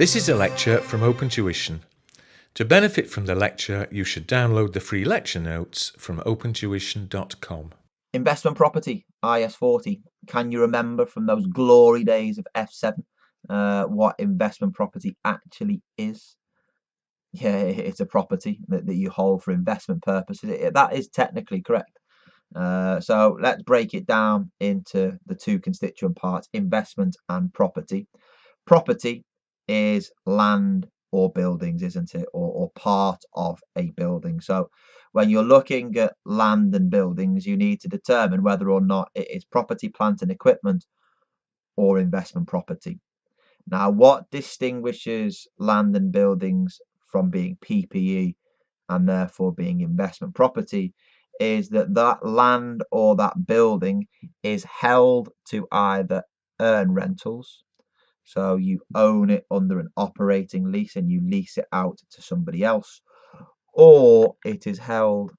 This is a lecture from Open Tuition. To benefit from the lecture, you should download the free lecture notes from opentuition.com. Investment property, IAS 40. Can you remember from those glory days of F7 what investment property actually is? Yeah, it's a property that you hold for investment purposes. That is technically correct. So let's break it down into the two constituent parts, investment and property. Property is land or buildings, isn't it? Or part of a building. So when you're looking at land and buildings, you need to determine whether or not it is property, plant and equipment or investment property. Now, what distinguishes land and buildings from being PPE and therefore being investment property is that that land or that building is held to either earn rentals, so you own it under an operating lease and you lease it out to somebody else, or it is held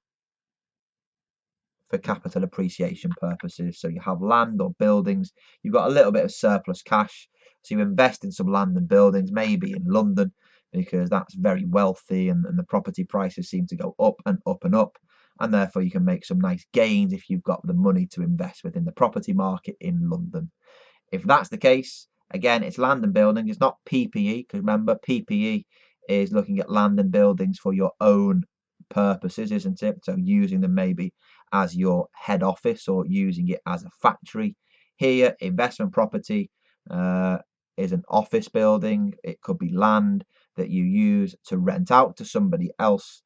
for capital appreciation purposes. So you have land or buildings, you've got a little bit of surplus cash, so you invest in some land and buildings, maybe in London, because that's very wealthy and the property prices seem to go up and up and up, and therefore you can make some nice gains if you've got the money to invest within the property market in London. If that's the case, again, it's land and buildings. It's not PPE, because remember, PPE is looking at land and buildings for your own purposes, isn't it? So using them maybe as your head office or using it as a factory. Here, investment property is an office building. It could be land that you use to rent out to somebody else,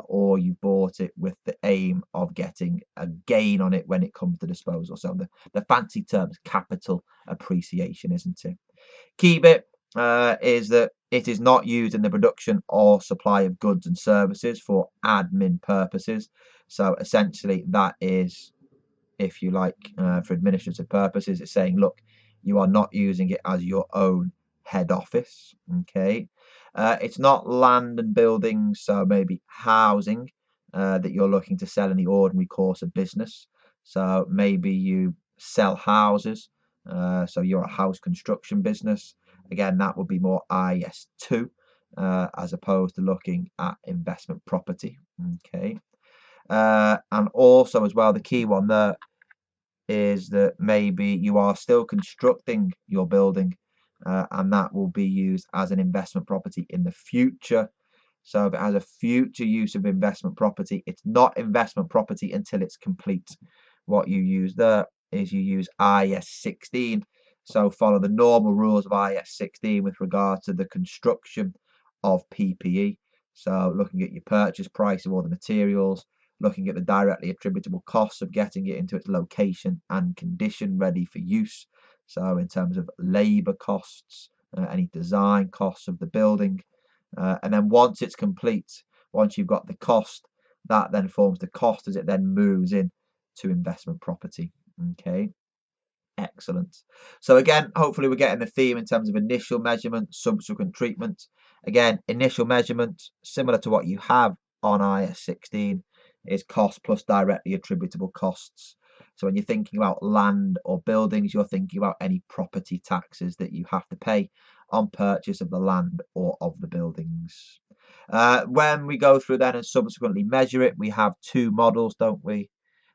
or you bought it with the aim of getting a gain on it when it comes to disposal. So the fancy term is capital appreciation, isn't it? Key bit is that it is not used in the production or supply of goods and services for admin purposes. So essentially that is, if you like, for administrative purposes, it's saying, look, you are not using it as your own head office. Okay. It's not land and buildings, so maybe housing that you're looking to sell in the ordinary course of business. So maybe you sell houses, so you're a house construction business. Again, that would be more IAS 2 as opposed to looking at investment property. Okay. And also as well, the key one there is that maybe you are still constructing your building, and that will be used as an investment property in the future. So if it has a future use of investment property, it's not investment property until it's complete. What you use there is you use IAS 16. So follow the normal rules of IAS 16 with regard to the construction of PPE. So looking at your purchase price of all the materials, looking at the directly attributable costs of getting it into its location and condition ready for use. So in terms of labour costs, any design costs of the building. And then once it's complete, once you've got the cost, that then forms the cost as it then moves in to investment property. Okay, excellent. So again, hopefully we're getting the theme in terms of initial measurement, subsequent treatment. Again, initial measurement, similar to what you have on IAS 16, is cost plus directly attributable costs. So when you're thinking about land or buildings, you're thinking about any property taxes that you have to pay on purchase of the land or of the buildings. When we go through then and subsequently measure it, we have two models, don't we?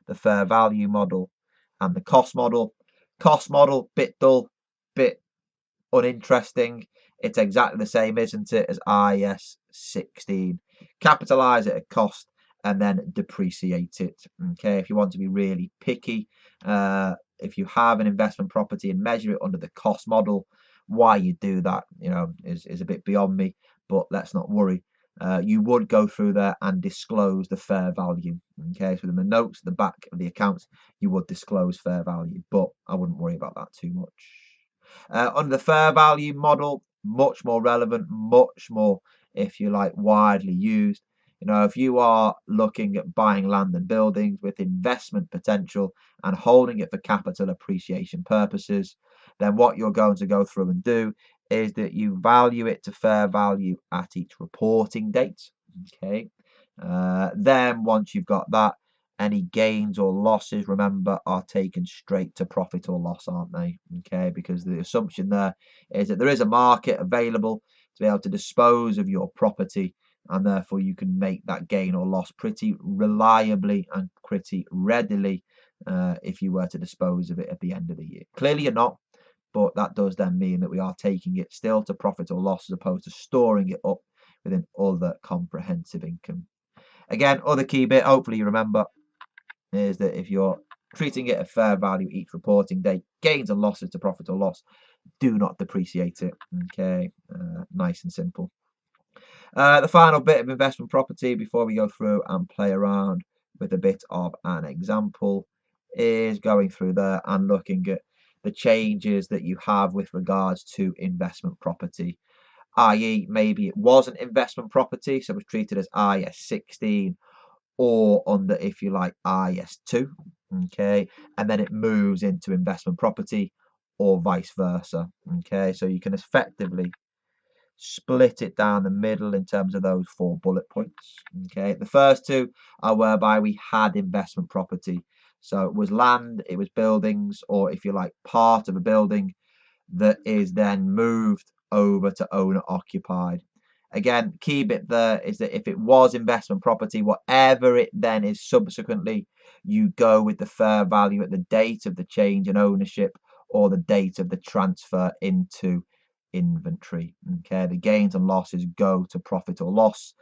The fair value model and the cost model. Cost model, bit dull, bit uninteresting. It's exactly the same, isn't it, as IAS 16. Capitalise it at cost and then depreciate it. Okay, if you want to be really picky, if you have an investment property and measure it under the cost model, why you do that, is a bit beyond me, but let's not worry. You would go through there and disclose the fair value. Okay, so in the notes at the back of the accounts, you would disclose fair value, but I wouldn't worry about that too much. Under the fair value model, much more relevant, much more, if you like, widely used. If you are looking at buying land and buildings with investment potential and holding it for capital appreciation purposes, then what you're going to go through and do is that you value it to fair value at each reporting date. Okay. Then once you've got that, any gains or losses, remember, are taken straight to profit or loss, aren't they? Okay, because the assumption there is that there is a market available to be able to dispose of your property, and therefore you can make that gain or loss pretty reliably and pretty readily if you were to dispose of it at the end of the year. Clearly you're not, but that does then mean that we are taking it still to profit or loss as opposed to storing it up within other comprehensive income. Again, other key bit, hopefully you remember, is that if you're treating it at fair value each reporting day, gains and losses to profit or loss, do not depreciate it. Okay, nice and simple. The final bit of investment property before we go through and play around with a bit of an example is going through there and looking at the changes that you have with regards to investment property, i.e. maybe it wasn't investment property, so it was treated as IAS 16 or under, if you like, IAS 2, okay, and then it moves into investment property or vice versa, okay, so you can effectively split it down the middle in terms of those 4 bullet points. Okay, the first two are whereby we had investment property, so it was land, it was buildings, or if you like, part of a building that is then moved over to owner occupied. Again, key bit there is that if it was investment property, whatever it then is subsequently, you go with the fair value at the date of the change in ownership or the date of the transfer into inventory. Okay, the gains and losses go to profit or loss,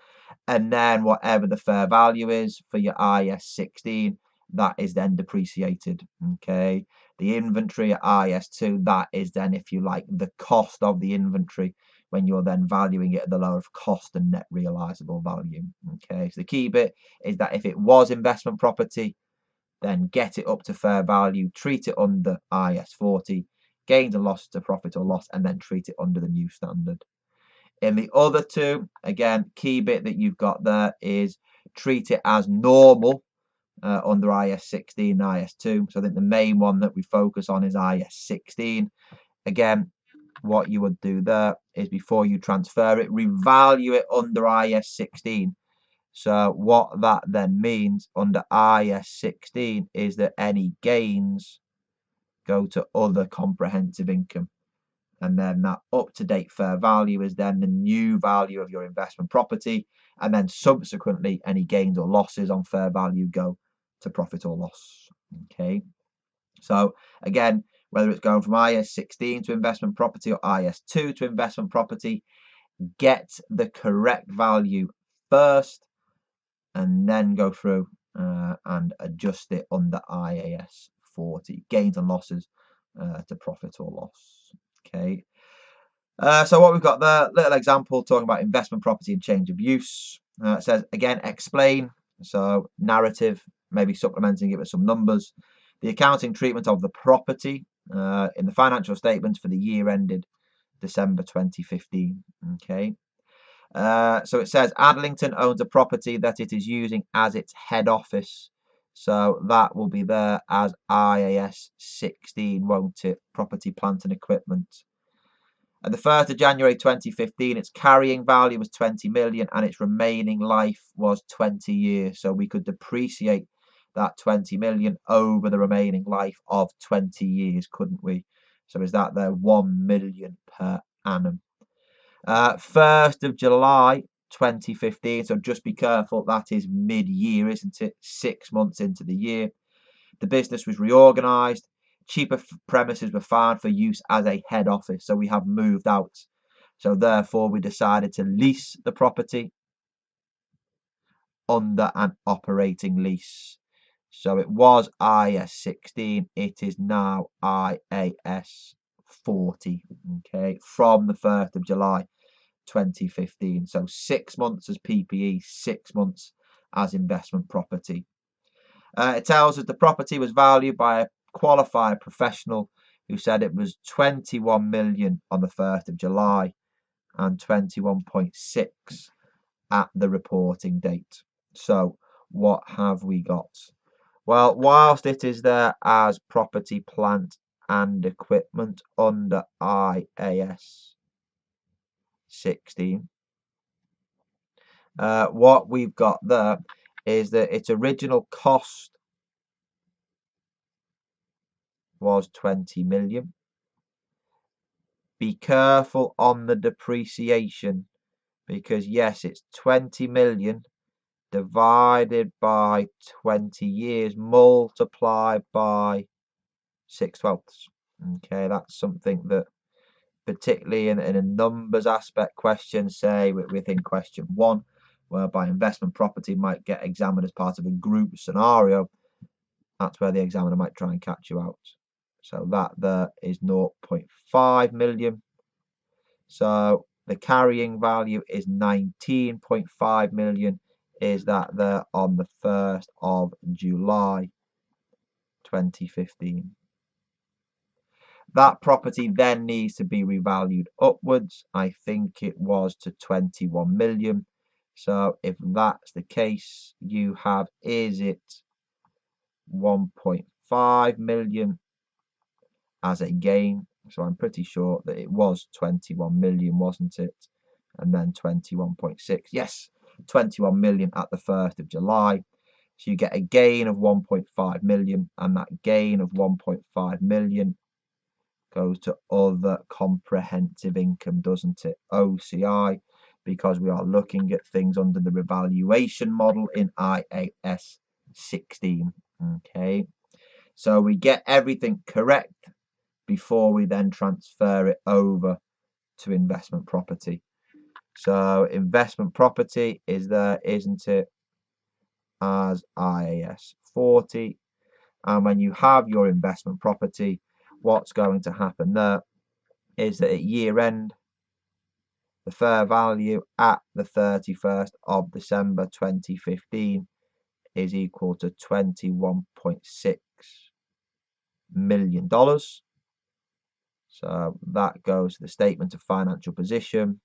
and then whatever the fair value is for your IAS 16, that is then depreciated. Okay, the inventory at IAS 2, that is then, if you like, the cost of the inventory when you're then valuing it at the lower of cost and net realizable value. Okay, so the key bit is that if it was investment property, then get it up to fair value, treat it under IAS 40, gains and losses to profit or loss, and then treat it under the new standard. In the other two, again, key bit that you've got there is treat it as normal under IAS 16 and IAS 2. So I think the main one that we focus on is IAS 16. Again, what you would do there is before you transfer it, revalue it under IAS 16. So what that then means under IAS 16 is that any gains go to other comprehensive income. And then that up-to-date fair value is then the new value of your investment property. And then subsequently, any gains or losses on fair value go to profit or loss. Okay. So again, whether it's going from IAS 16 to investment property or IAS 2 to investment property, get the correct value first and then go through and adjust it under IAS 40, gains and losses to profit or loss. Okay. So what we've got there, little example talking about investment property and change of use. It says, again, explain. So narrative, maybe supplementing it with some numbers. The accounting treatment of the property in the financial statements for the year ended December 2015. Okay. So it says Adlington owns a property that it is using as its head office. So that will be there as IAS 16, won't it? Property, plant and equipment. At the 1st of January 2015, its carrying value was 20 million and its remaining life was 20 years. So we could depreciate that 20 million over the remaining life of 20 years, couldn't we? So is that there 1 million per annum? 1st of July 2015, so just be careful, that is mid-year, isn't it? 6 months into the year. The business was reorganised. Cheaper premises were found for use as a head office, so we have moved out. So therefore, we decided to lease the property under an operating lease. So it was IAS 16, it is now IAS 40, okay, from the 1st of July 2015. So 6 months as PPE, 6 months as investment property. It tells us the property was valued by a qualified professional who said it was 21 million on the 1st of July and 21.6 at the reporting date. So what have we got? Well, whilst it is there as property, plant and equipment under IAS 16, what we've got there is that its original cost was 20 million. Be careful on the depreciation, because yes, it's 20 million divided by 20 years multiplied by 6/12. Okay, that's something that particularly in a numbers aspect question, say within question 1, whereby investment property might get examined as part of a group scenario, that's where the examiner might try and catch you out. So that there is 0.5 million. So the carrying value is 19.5 million. Is that there on the 1st of July 2015. That property then needs to be revalued upwards. I think it was to 21 million. So if that's the case, you have, is it 1.5 million as a gain? So I'm pretty sure that it was 21 million, wasn't it? And then 21.6. Yes, 21 million at the 1st of July. So you get a gain of 1.5 million, and that gain of 1.5 million goes to other comprehensive income, doesn't it? OCI, because we are looking at things under the revaluation model in IAS 16. Okay, so we get everything correct before we then transfer it over to investment property. So investment property is there, isn't it, as IAS 40. And when you have your investment property, what's going to happen there is that at year end, the fair value at the 31st of December 2015 is equal to $21.6 million. So that goes to the statement of financial position.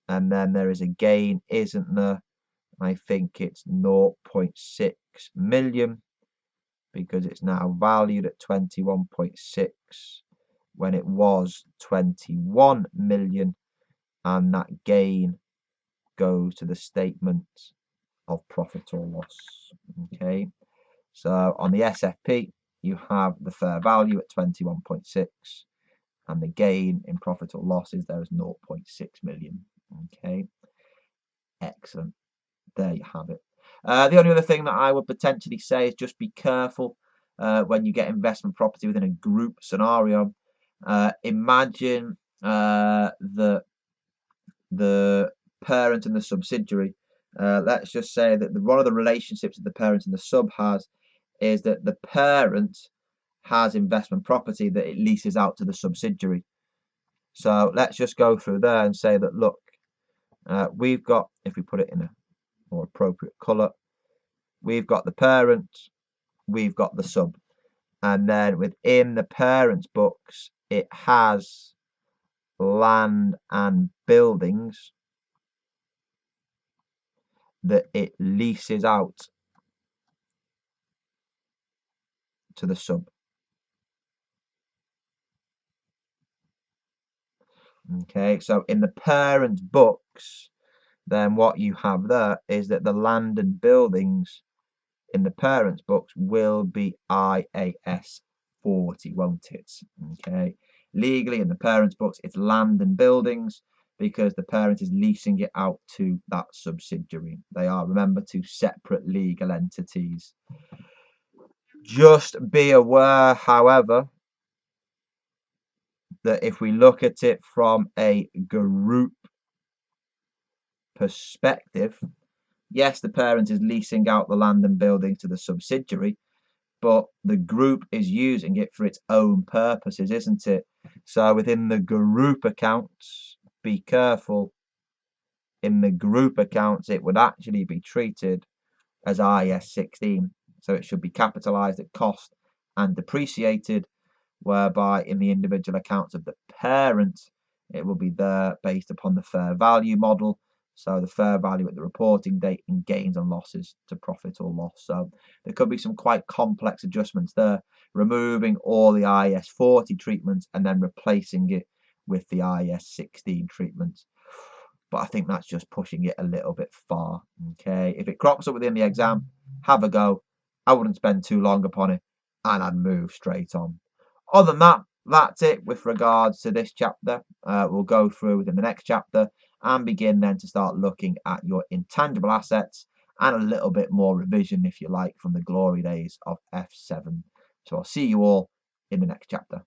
And then there is a gain, isn't there? I think it's 0.6 million, because it's now valued at 21.6 when it was 21 million, and that gain goes to the statement of profit or loss. Okay, so on the SFP you have the fair value at 21.6, and the gain in profit or loss is there is 0.6 million. Okay, excellent. There you have it. The only other thing that I would potentially say is just be careful when you get investment property within a group scenario. Imagine the parent and the subsidiary. Let's just say that one of the relationships that the parent and the sub has is that the parent has investment property that it leases out to the subsidiary. So let's just go through there and say that, look, we've got, if we put it in a more appropriate colour, we've got the parent, we've got the sub, and then within the parent's books it has land and buildings that it leases out to the sub. Okay, so in the parent's books, then what you have there is that the land and buildings in the parent's books will be IAS 40, won't it? Okay, legally in the parent's books it's land and buildings, because the parent is leasing it out to that subsidiary. They are, remember, two separate legal entities. Just be aware, however, that if we look at it from a group perspective, yes, the parent is leasing out the land and buildings to the subsidiary, but the group is using it for its own purposes, isn't it? So within the group accounts, be careful. In the group accounts, it would actually be treated as IAS 16. So it should be capitalized at cost and depreciated, whereby in the individual accounts of the parent, it will be there based upon the fair value model. So the fair value at the reporting date and gains and losses to profit or loss. So there could be some quite complex adjustments there, removing all the IAS 40 treatments and then replacing it with the IAS 16 treatments. but I think that's just pushing it a little bit far. Okay, if it crops up within the exam, have a go. I wouldn't spend too long upon it, and I'd move straight on. Other than that, that's it with regards to this chapter. We'll go through within the next chapter and begin then to start looking at your intangible assets and a little bit more revision, if you like, from the glory days of F7. So I'll see you all in the next chapter.